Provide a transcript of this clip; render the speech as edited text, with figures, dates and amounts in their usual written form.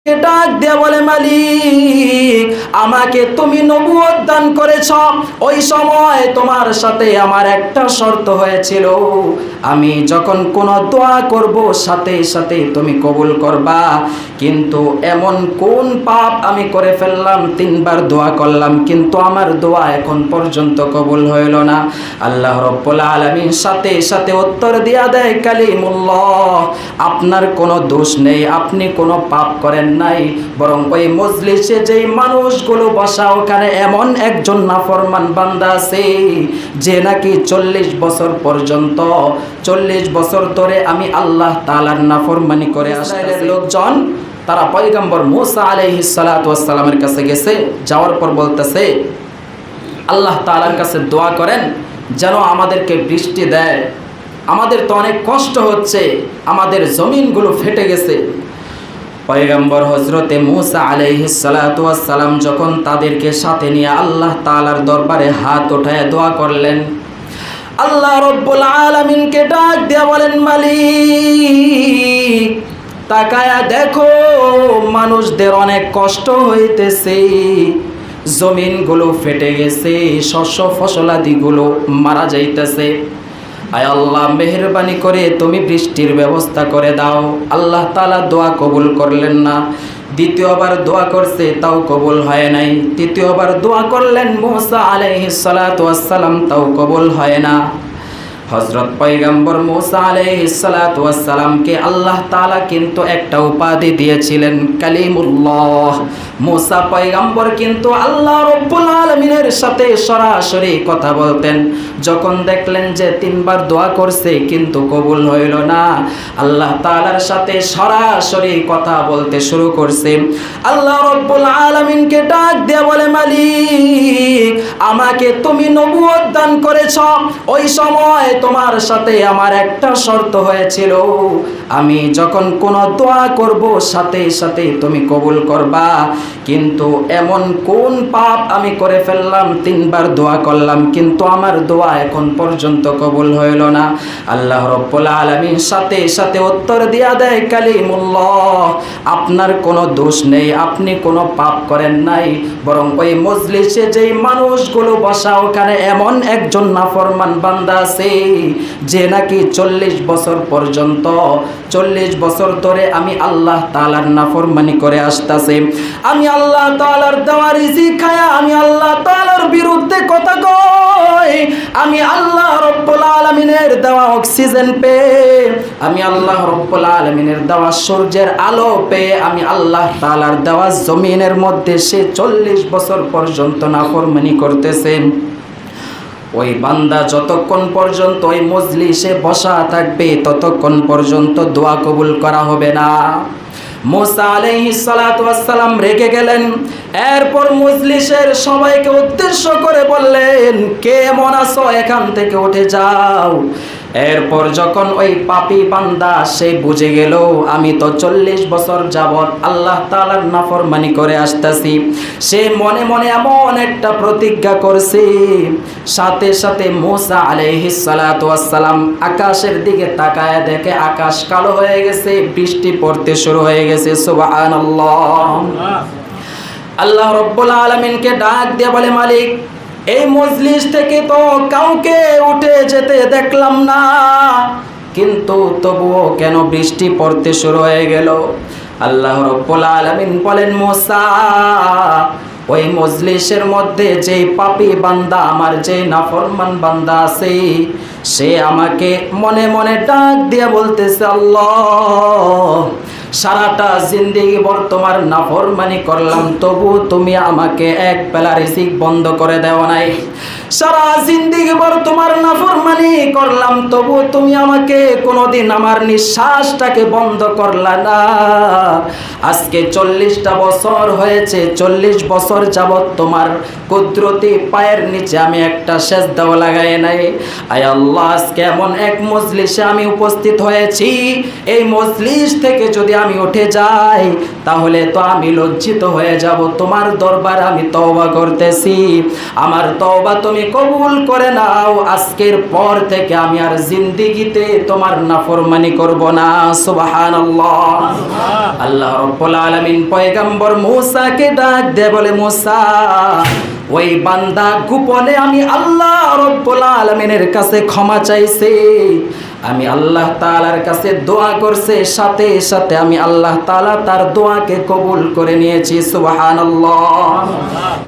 ডাক দিয়ে বলে, মালিক আমাকে তুমি নবুয়ত দান করেছ, ওই সময় তোমার সাথে আমার একটা শর্ত হয়েছিল, আমি যখন কোন দোয়া করব সাথে সাথে তুমি কবুল করবা। কিন্তু এমন কোন পাপ আমি করে ফেললাম, 3বার দোয়া করলাম কিন্তু আমার দোয়া এখন পর্যন্ত কবুল হইল না। আল্লাহ রাব্বুল আলামিন সাথে সাথে উত্তর দিয়া দেয়, কালিমুল্লাহ, আপনার কোনো দোষ নেই, আপনি কোনো পাপ করেন নাই, বরং ওই মজলিসে যেই মানুষগুলো বসা ওখানে এমন একজন নাফরমান বান্দা আছে যে নাকি 40 বছর পর্যন্ত 40 বছর ধরে আমি আল্লাহ তাআলার নাফরমানি করে ইসরায়েলের লোকজন তারা পয়গম্বর মুসা আলাইহিস সালাতু ওয়াস সালামের কাছে গেছে। যাওয়ার পর বলতেছে, আল্লাহ তাআলার কাছে দোয়া করেন যেন আমাদেরকে বৃষ্টি দেয়, আমাদের তো অনেক কষ্ট হচ্ছে, আমাদের জমিনগুলো ফেটে গেছে। পয়গম্বর হযরতে মুসা আলাইহিস সালাতু ওয়াস সালাম যখন তাদেরকে সাথে নিয়ে আল্লাহ তাআলার দরবারে হাত উঠায় দোয়া করলেন, আল্লাহ রাব্বুল আলামিনকে ডাক দিয়ে বলেন, মালিক তাকায়া দেখো মানুষদের অনেক কষ্ট হইতেছে, জমিনগুলো ফেটে গেছে, শস্য ফসলাদিগুলো মারা যাইতেছে। আয় আল্লাহ, মেহেরবানি করে তুমি বৃষ্টির ব্যবস্থা করে দাও। আল্লাহ তাআলা দোয়া কবুল করলেন না। দ্বিতীয়বার দোয়া করছে, তাও কবুল হয় নাই। তৃতীয়বার দোয়া করলেন মুসা আলাইহিস সালাতু ওয়াস সালাম, তাও কবুল হয় না। হযরত পয়গম্বর মুসা আলাইহিস সালাতু ওয়াস সালামকে আল্লাহ তাআলা কিন্তু একটা উপাধি দিয়েছিলেন, কালিমুল্লাহ। মুসা পয়গম্বর কিন্তু আল্লাহ রাব্বুল আলামিনের সাথে সরাসরি কথা বলতেন। যখন দেখলেন যে 3বার দোয়া করছে কিন্তু কবুল হইল না, আল্লাহ তাআলার সাথে সরাসরি কথা বলতে শুরু করছে। আল্লাহ রাব্বুল আলামিনকে ডাক দিয়ে বলে, মালিক আমাকে তুমি নবুয়ত দান করেছ, ওই সময় তোমার সাথে আমার একটা শর্ত হয়েছিল, আমি যখন কোন দোয়া করব সাথে সাথে তুমি কবুল করবা। কিন্তু এমন কোন পাপ আমি করে ফেললাম, 3বার দোয়া করলাম কিন্তু আমার দোয়া এখন পর্যন্ত কবুল হইল না। আল্লাহ রাব্বুল আলামিন সাথে সাথে উত্তর দিয়া দেয়, কালিমুল্লাহ, আপনার কোনো দোষ নেই, আপনি কোনো পাপ করেন নাই, বরং ওই মজলিসে যেই মানুষগুলো বসা ওখানে এমন একজন নাফরমান বান্দা আছে যে নাকি 40 বছর পর্যন্ত 40 বছর ধরে আমি আল্লাহ তাআলার নাফরমানি করে আসতেছে। আমি আল্লাহ তাআলার দেওয়া রিজিক খায়া আমি আল্লাহ তাআলার বিরুদ্ধে কথা কই, আমি আল্লাহ রাব্বুল আলামিনের দেওয়া অক্সিজেন পেয়ে, আমি আল্লাহ রাব্বুল আলামিনের দেওয়া সূর্যের আলো পেয়ে, আমি আল্লাহ তাআলার দেওয়া জমিনের মধ্যে সে 40 বছর পর্যন্ত নাফরমানি করতেছে। ওই বান্দা যতক্ষণ পর্যন্ত ওই মজলিসে বসা থাকবে ততক্ষণ পর্যন্ত দোয়া কবুল করা হবে না। মুসা আলাইহিস সালাতু ওয়াস সালাম রেগে গেলেন। এরপর মজলিসের সবাইকে উদ্দেশ্য করে বললেন, কে মন আছো এখান থেকে উঠে যাও। এরপর যখন ওই পাপী বান্দা সে বুঝে গেল আমি তো 40 বছর যাবত আল্লাহ তাআলার নাফরমানি করে আসতেছি, সে মনে মনে এমন একটা প্রতিজ্ঞা করছে। সাথে সাথে মুসা আলাইহিস সালাতু ওয়াস সালাম আকাশের দিকে তাকায় দেখে আকাশ কালো হয়ে গেছে, বৃষ্টি পড়তে শুরু হয়ে গেছে। সুবহানাল্লাহ। আল্লাহ রাব্বুল আলামিনকে ডাক দিয়ে বলে, মালিক এই মজলিস থেকে তো কাউকে উঠে যেতে দেখলাম না, কিন্তু তবুও কেন বৃষ্টি পড়তে শুরু হয়ে গেল? আল্লাহ রাব্বুল আলামিন বলেন, মুসা ওই মজলিসের মধ্যে যে পাপী বান্দা, আমার যে নাফরমান বান্দা আছে, সে আমাকে মনে মনে ডাক দিয়ে বলতেছে, আল্লাহ সারাটা জিন্দেগি ভর তোমার নাফরমানি করলাম, তবু তুমি আমাকে এক বেলা রিজিক বন্ধ করে দেও নাই। সারা জিন্দেগি ভর তোমার নাফরমানি করলাম, তবু তুমি আমাকে কোনোদিন আমার নিঃশ্বাসটাকে বন্ধ করলা না। আজকে 40টা বছর হয়েছে, 40 বছর যাবত তোমার কুদরতি পায়ের নিচে আমি একটা সেজদাও লাগাই নাই। আয় আল্লাহ, আজকে এমন এক মজলিসে আমি উপস্থিত হয়েছি, এই মজলিস থেকে যদি আমি উঠে যাই তাহলে তো আমি লজ্জিত হয়ে যাব, তোমার দরবারে আমি তওবা করতেছি, আমার তওবা তুমি কবুল করে নাও, আজকের পর থেকে আমি আর জিন্দেগিতে তোমার নাফরমানি করব না। সুবহানাল্লাহ। আল্লাহ রাব্বুল আলামিন পয়গম্বর মূসাকে ডাক দিয়ে বলে, মূসা ওই বান্দা গোপনে আমি আল্লাহ রাব্বুল আলামিনের কাছে ক্ষমা চাইছে, আমি আল্লাহ তাআলার কাছে দোয়া করছে, সাথে সাথে আমি আল্লাহ তাআলা তার দোয়াকে কবুল করে নিয়েছি। সুবহানাল্লাহ।